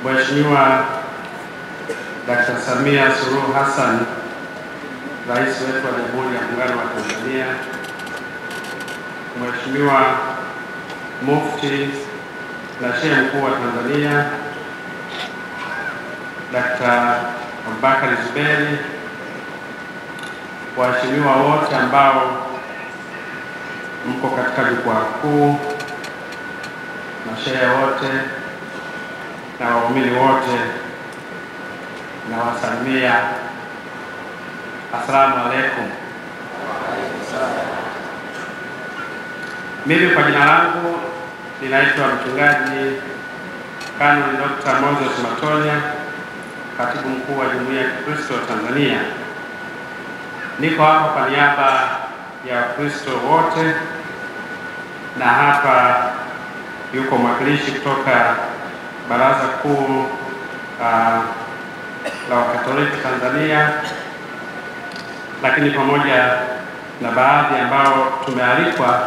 Mheshimiwa Dr. Samia Suluhu Hassan, Rais wetu wa Jamhuri ya Muungano wa Tanzania, Mheshimiwa Mufti na Shehe Mkuu wa Tanzania Dr. Abubakar Zuberi, waheshimiwa wote ambao mko katika jukwaa kuu, mashehe wote na waumini wote, na wasalimia assalamu alaikum. Mimi kwa jina langu ninaitwa Mchungaji Kanoni Dr. Moses Matonya, Katibu Mkuu wa Jumuiya ya Kikristo Tanzania. Niko hapa kwa niaba ya Wakristo wote, na hapa yuko mwakilishi kutoka Baraza Kuu la Wakatoliki Tanzania, lakini pamoja na baadhi ambao tumealikwa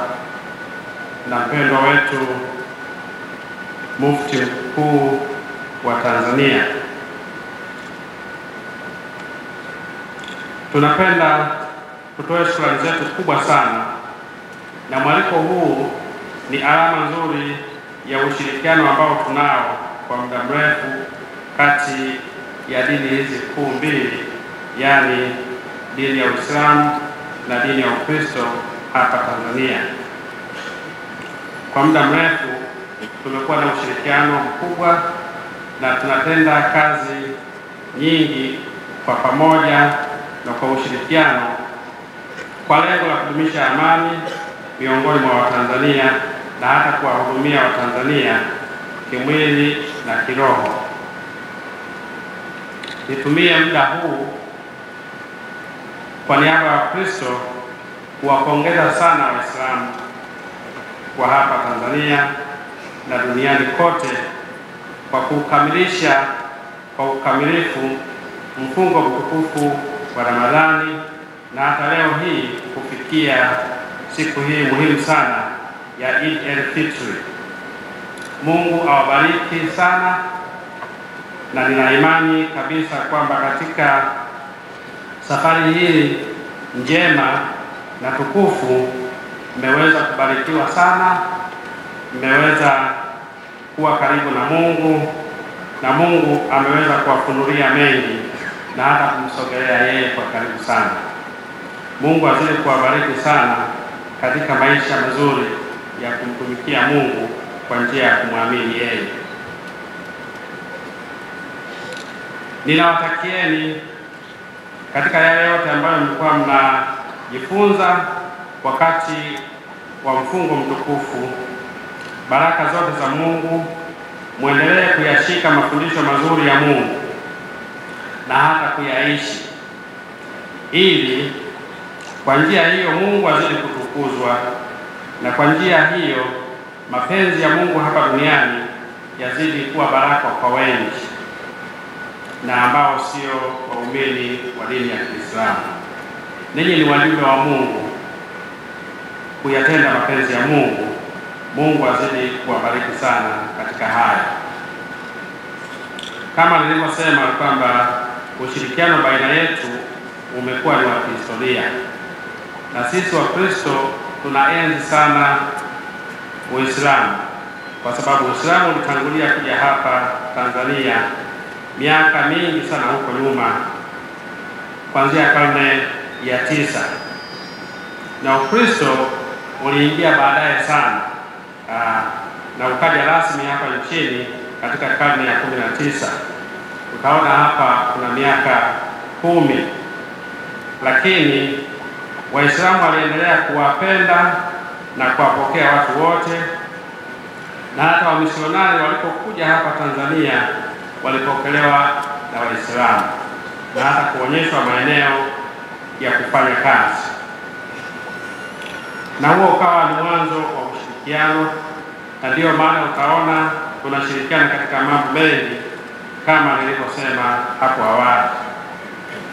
na mpendwa wetu Mufti Mkuu wa Tanzania. Tunapenda kutoa shukrani zetu kubwa sana, na mwaliko huu ni alama nzuri ya ushirikiano ambao tunao kwa muda mrefu kati ya dini hizi kuu mbili, yaani dini ya Uislamu na dini ya Ukristo hapa Tanzania. Kwa muda mrefu tumekuwa na ushirikiano mkubwa na tunatenda kazi nyingi kwa pamoja na kwa ushirikiano kwa lengo la kudumisha amani miongoni mwa Watanzania na hata kuwahudumia Watanzania kimwili na kiroho. Nitumie muda huu kwa niaba ya Wakristo kuwapongeza sana Waislamu kwa hapa Tanzania na duniani kote kwa kukamilisha kwa ukamilifu mfungo mtukufu wa Ramadhani, na hata leo hii kufikia siku hii muhimu sana ya Eid al-Fitr. Mungu awabariki sana, na nina imani kabisa kwamba katika safari hii njema na tukufu mmeweza kubarikiwa sana, mmeweza kuwa karibu na Mungu, na Mungu ameweza kuwafunulia mengi na hata kumsogelea yeye kwa karibu sana. Mungu azidi kuwabariki sana katika maisha mazuri ya kumtumikia Mungu kwa njia ya kumwamini yeye. Ninawatakieni katika yale yote ambayo mlikuwa mnajifunza wakati wa mfungo mtukufu, baraka zote za Mungu, muendelee kuyashika mafundisho mazuri ya Mungu na hata kuyaishi, ili kwa njia hiyo Mungu azidi kutukuzwa, na kwa njia hiyo mapenzi ya Mungu hapa duniani yazidi kuwa baraka kwa wengi na ambao sio waumini wa dini ya Kiislamu. Ninyi ni wajumbe wa Mungu kuyatenda mapenzi ya Mungu. Mungu azidi kuwabariki sana katika haya. Kama nilivyosema kwamba ushirikiano baina yetu umekuwa ni wa kihistoria, na sisi Wakristo tunaenzi sana Uislamu kwa sababu Uislamu ulitangulia kuja hapa Tanzania miaka mingi sana huko nyuma, kuanzia karne ya 9, na Ukristo uliingia baadaye sana na ukaja rasmi hapa nchini katika karne ya 19. Utaona hapa kuna miaka 10, lakini Waislamu waliendelea kuwapenda na kuwapokea watu wote, na hata wamisionari walipokuja hapa Tanzania walipokelewa na Waislamu na hata kuonyeshwa maeneo ya kufanya kazi, na huo ukawa ni mwanzo wa ushirikiano, na ndiyo maana utaona tunashirikiana katika mambo mengi kama nilivyosema hapo awali,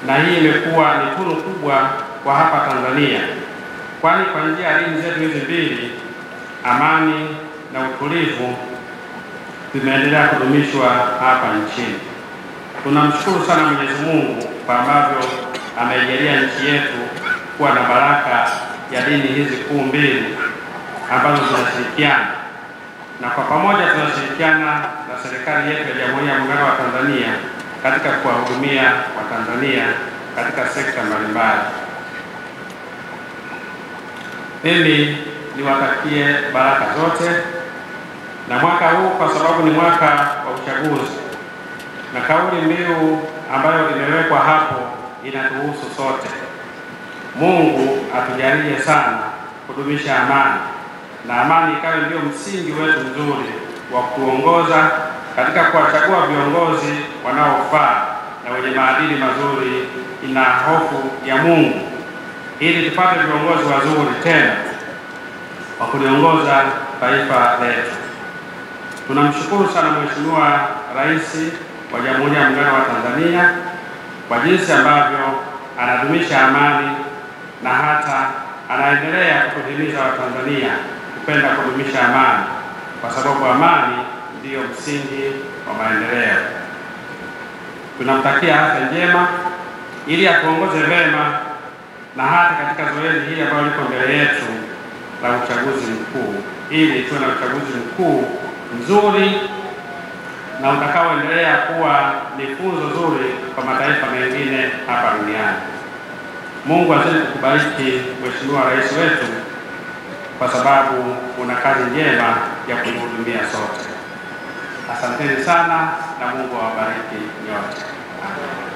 na hii imekuwa ni tunu kubwa kwa hapa Tanzania, kwani kwa njia ya dini zetu hizi mbili, amani na utulivu, zimeendelea kudumishwa hapa nchini. Tunamshukuru sana Mwenyezi Mungu kwa ambavyo ameijalia nchi yetu kuwa na baraka ya dini hizi kuu mbili ambazo zinashirikiana, na kwa pamoja tunashirikiana na serikali yetu ya Jamhuri ya Muungano wa Tanzania katika kuwahudumia Watanzania katika sekta mbalimbali. Mimi niwatakie baraka zote na mwaka huu, kwa sababu ni mwaka wa uchaguzi na kauli mbiu ambayo imewekwa hapo inatuhusu sote. Mungu atujalie sana kudumisha amani, na amani ikawe ndio msingi wetu mzuri wa kuongoza katika kuwachagua viongozi wanaofaa na wenye maadili mazuri na hofu ya Mungu, ili tupate viongozi wazuri tena wa kuliongoza taifa letu. Tunamshukuru sana Mheshimiwa Rais wa Jamhuri ya Muungano wa Tanzania kwa jinsi ambavyo anadumisha amani na hata anaendelea kutuhimiza Watanzania kupenda kudumisha amani, kwa sababu amani ndiyo msingi wa maendeleo. Tunamtakia afya njema ili atuongoze vema na hata katika zoezi hili ambalo liko mbele yetu la uchaguzi mkuu, ili tuwe na uchaguzi mkuu mzuri na utakaoendelea kuwa ni funzo zuri kwa mataifa mengine hapa duniani. Mungu azidi kukubariki Mheshimiwa Rais wetu, kwa sababu una kazi njema ya kuhudumia sote. Asanteni sana na Mungu awabariki nyote. Amen.